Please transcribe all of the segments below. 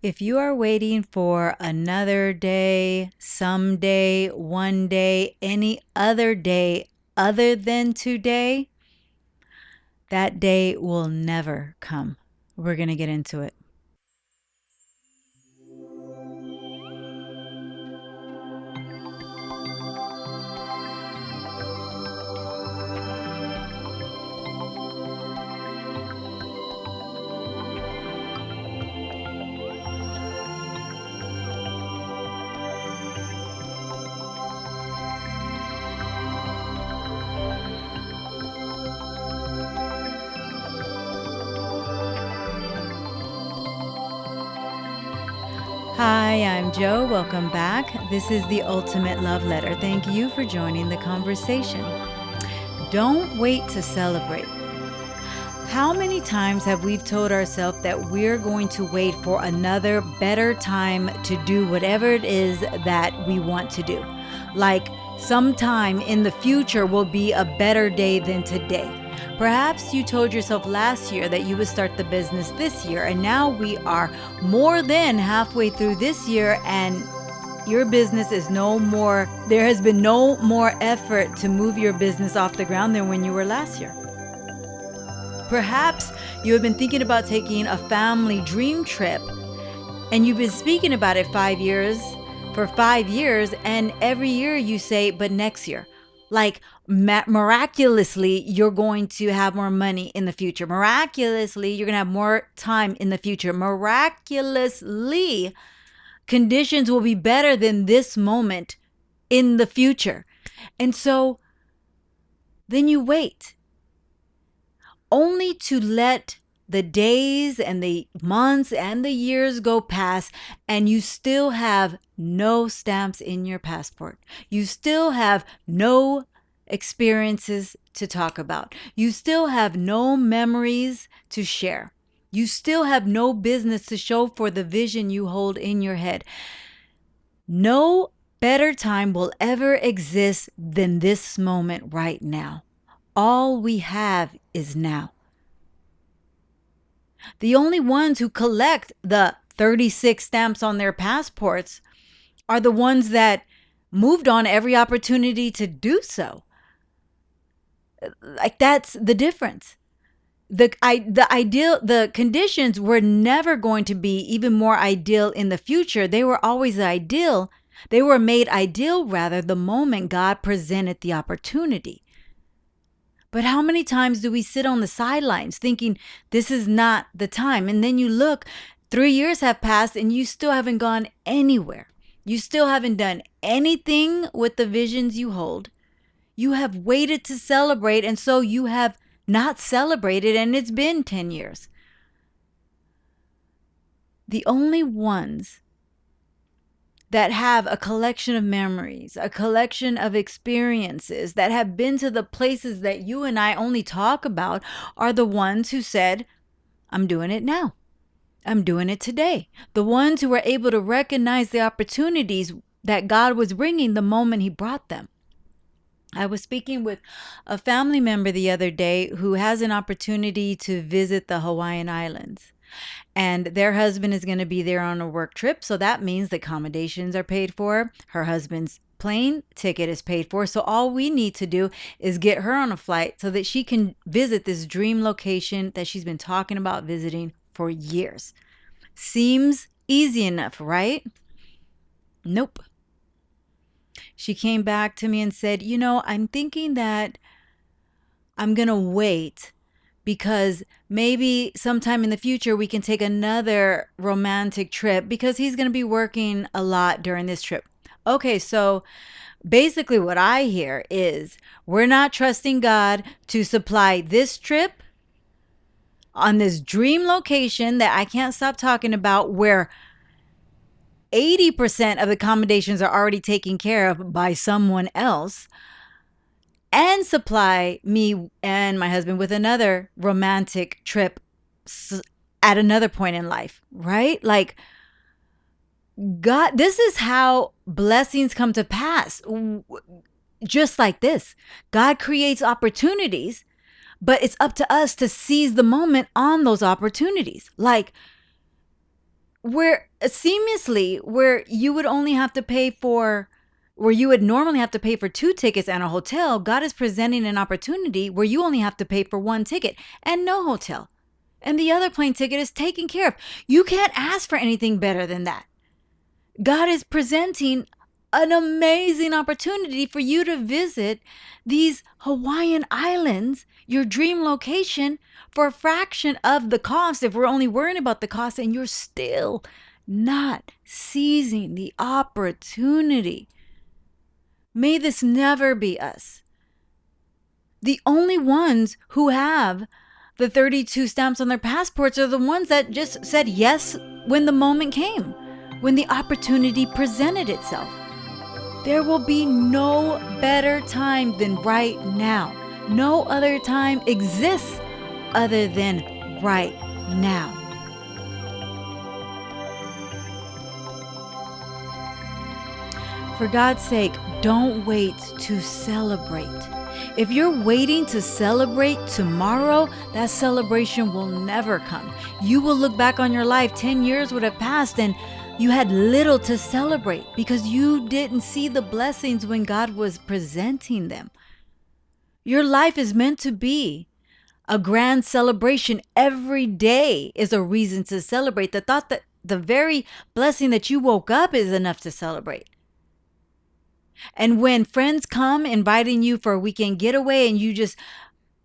If you are waiting for another day, someday, one day, any other day other than today, that day will never come. We're going to get into it. Hi, I'm Joe. Welcome back. This is the Ultimate Love Letter. Thank you for joining the conversation. Don't wait to celebrate. How many times have we told ourselves that we're going to wait for another better time to do whatever it is that we want to do? Like sometime in the future will be a better day than today. Perhaps you told yourself last year that you would start the business this year, and now we are more than halfway through this year, and your business is no more, there has been no more effort to move your business off the ground than when you were last year. Perhaps you have been thinking about taking a family dream trip, and you've been speaking about it for 5 years, and every year you say, but next year. Like miraculously, you're going to have more money in the future. Miraculously, you're going to have more time in the future. Miraculously, conditions will be better than this moment in the future. And so then you wait, only to let the days and the months and the years go past, and you still have no stamps in your passport. You still have no experiences to talk about. You still have no memories to share. You still have no business to show for the vision you hold in your head. No better time will ever exist than this moment right now. All we have is now. The only ones who collect the 36 stamps on their passports are the ones that moved on every opportunity to do so. Like, that's the difference. The conditions were never going to be even more ideal in the future. They were always ideal. They were made ideal, rather, the moment God presented the opportunity. But how many times do we sit on the sidelines thinking this is not the time? And then you look, 3 years have passed and you still haven't gone anywhere. You still haven't done anything with the visions you hold. You have waited to celebrate, and so you have not celebrated, and it's been 10 years. The only ones that have a collection of memories, a collection of experiences, that have been to the places that you and I only talk about, are the ones who said, I'm doing it now. I'm doing it today. The ones who were able to recognize the opportunities that God was bringing the moment He brought them. I was speaking with a family member the other day who has an opportunity to visit the Hawaiian Islands. And their husband is going to be there on a work trip. So that means the accommodations are paid for. Her husband's plane ticket is paid for. So all we need to do is get her on a flight so that she can visit this dream location that she's been talking about visiting for years. Seems easy enough, right? Nope. She came back to me and said, I'm thinking that I'm going to wait because maybe sometime in the future we can take another romantic trip because he's going to be working a lot during this trip. Okay, so basically what I hear is we're not trusting God to supply this trip on this dream location that I can't stop talking about, where 80% of the accommodations are already taken care of by someone else, and supply me and my husband with another romantic trip at another point in life, right? Like, God, this is how blessings come to pass. Just like this, God creates opportunities, but it's up to us to seize the moment on those opportunities. Like, where seamlessly, where you would only have to pay for, where you would normally have to pay for 2 tickets and a hotel, God is presenting an opportunity where you only have to pay for 1 ticket and no hotel. And the other plane ticket is taken care of. You can't ask for anything better than that. God is presenting an amazing opportunity for you to visit these Hawaiian islands, your dream location, for a fraction of the cost. If we're only worrying about the cost, and you're still not seizing the opportunity. May this never be us. The only ones who have the 32 stamps on their passports are the ones that just said yes when the moment came, when the opportunity presented itself. There will be no better time than right now. No other time exists other than right now. For God's sake, don't wait to celebrate. If you're waiting to celebrate tomorrow, that celebration will never come. You will look back on your life, 10 years would have passed, and you had little to celebrate because you didn't see the blessings when God was presenting them. Your life is meant to be a grand celebration. Every day is a reason to celebrate. The thought that the very blessing that you woke up is enough to celebrate. And when friends come inviting you for a weekend getaway and you just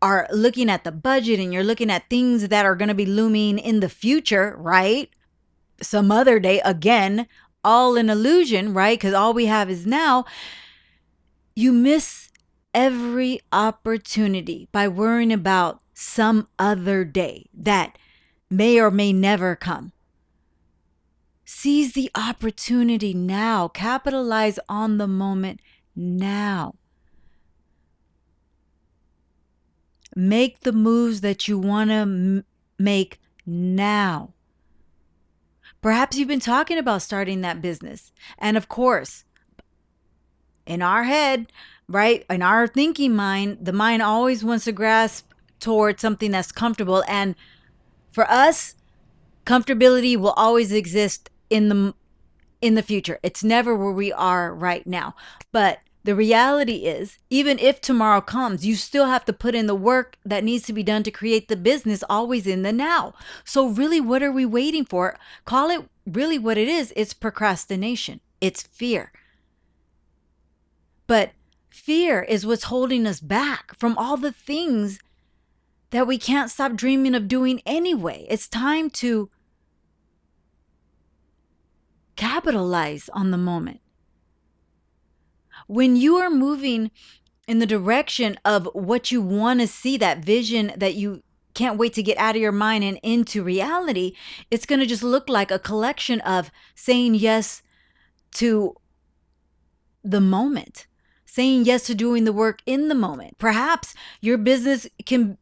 are looking at the budget and you're looking at things that are going to be looming in the future, right? Some other day, again, all an illusion, right? Because all we have is now. You miss every opportunity by worrying about some other day that may or may never come. Seize the opportunity now. Capitalize on the moment now. Make the moves that you want to make now. Perhaps you've been talking about starting that business. And of course, in our head, right, in our thinking mind, the mind always wants to grasp towards something that's comfortable. And for us, comfortability will always exist in the future. It's never where we are right now. But the reality is, even if tomorrow comes, you still have to put in the work that needs to be done to create the business always in the now. So really, what are we waiting for? Call it really what it is. It's procrastination. It's fear. But fear is what's holding us back from all the things that we can't stop dreaming of doing anyway. It's time to capitalize on the moment. When you are moving in the direction of what you want to see, that vision that you can't wait to get out of your mind and into reality, it's going to just look like a collection of saying yes to the moment, saying yes to doing the work in the moment. Perhaps your business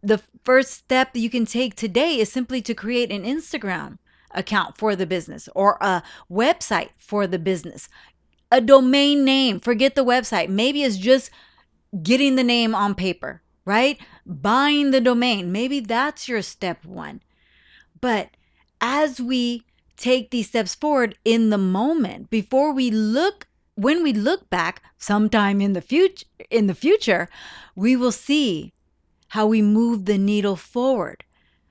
the first step that you can take today is simply to create an Instagram account for the business or a website for the business, a domain name. Forget the website. Maybe it's just getting the name on paper, right? Buying the domain. Maybe that's your step one. But as we take these steps forward in the moment, when we look back sometime in the future, we will see how we moved the needle forward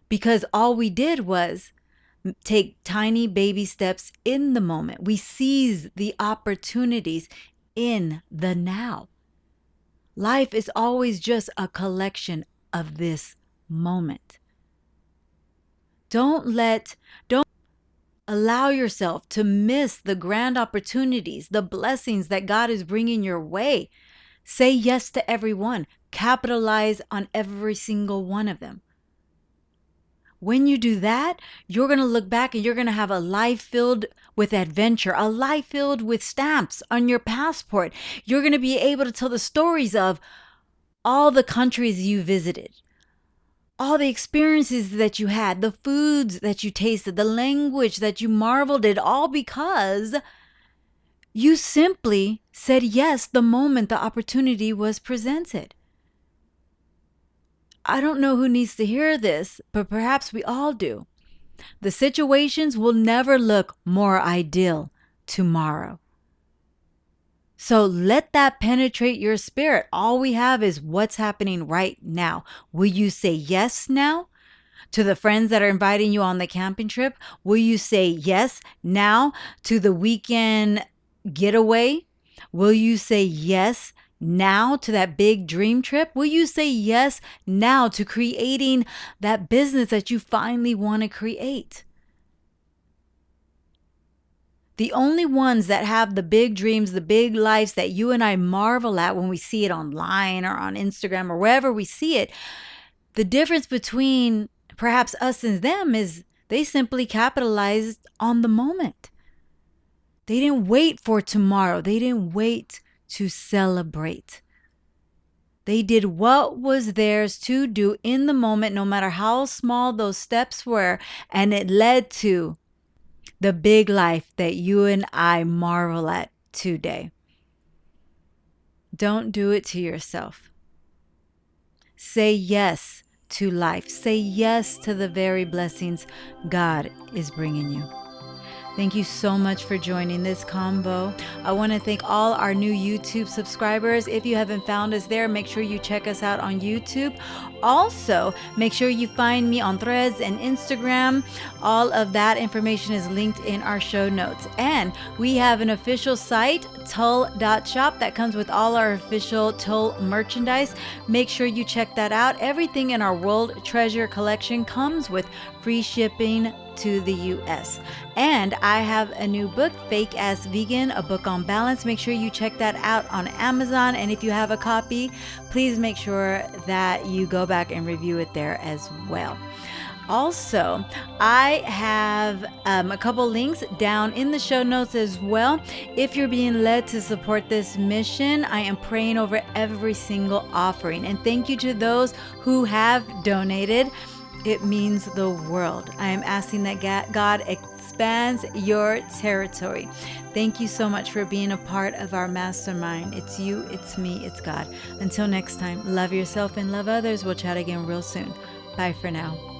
because all we did was take tiny baby steps in the moment. We seize the opportunities in the now. Life is always just a collection of this moment. Don't allow yourself to miss the grand opportunities, the blessings that God is bringing your way. Say yes to everyone. Capitalize on every single one of them. When you do that, you're going to look back and you're going to have a life filled with adventure, a life filled with stamps on your passport. You're going to be able to tell the stories of all the countries you visited, all the experiences that you had, the foods that you tasted, the language that you marveled at, all because you simply said yes the moment the opportunity was presented. I don't know who needs to hear this, but perhaps we all do. The situations will never look more ideal tomorrow. So let that penetrate your spirit. All we have is what's happening right now. Will you say yes now to the friends that are inviting you on the camping trip? Will you say yes now to the weekend getaway? Will you say yes now to that big dream trip? Will you say yes now to creating that business that you finally want to create? The only ones that have the big dreams, the big lives that you and I marvel at when we see it online or on Instagram or wherever we see it, the difference between perhaps us and them is they simply capitalized on the moment. They didn't wait for tomorrow. They didn't wait to celebrate. They did what was theirs to do in the moment, no matter how small those steps were, and it led to the big life that you and I marvel at today. Don't do it to yourself. Say yes to life. Say yes to the very blessings God is bringing you. Thank you so much for joining this combo. I want to thank all our new YouTube subscribers. If you haven't found us there, make sure you check us out on YouTube. Also, make sure you find me on Threads and Instagram. All of that information is linked in our show notes. And we have an official site, tull.shop, that comes with all our official Tull merchandise. Make sure you check that out. Everything in our World Treasure collection comes with free shipping to the US. And I have a new book, Fake Ass Vegan, a book on balance. Make sure you check that out on Amazon. And if you have a copy, please make sure that you go back and review it there as well. Also, I have a couple links down in the show notes as well. If you're being led to support this mission, I am praying over every single offering. And thank you to those who have donated. It means the world. I am asking that God expands your territory. Thank you so much for being a part of our mastermind. It's you, it's me, it's God. Until next time, love yourself and love others. We'll chat again real soon. Bye for now.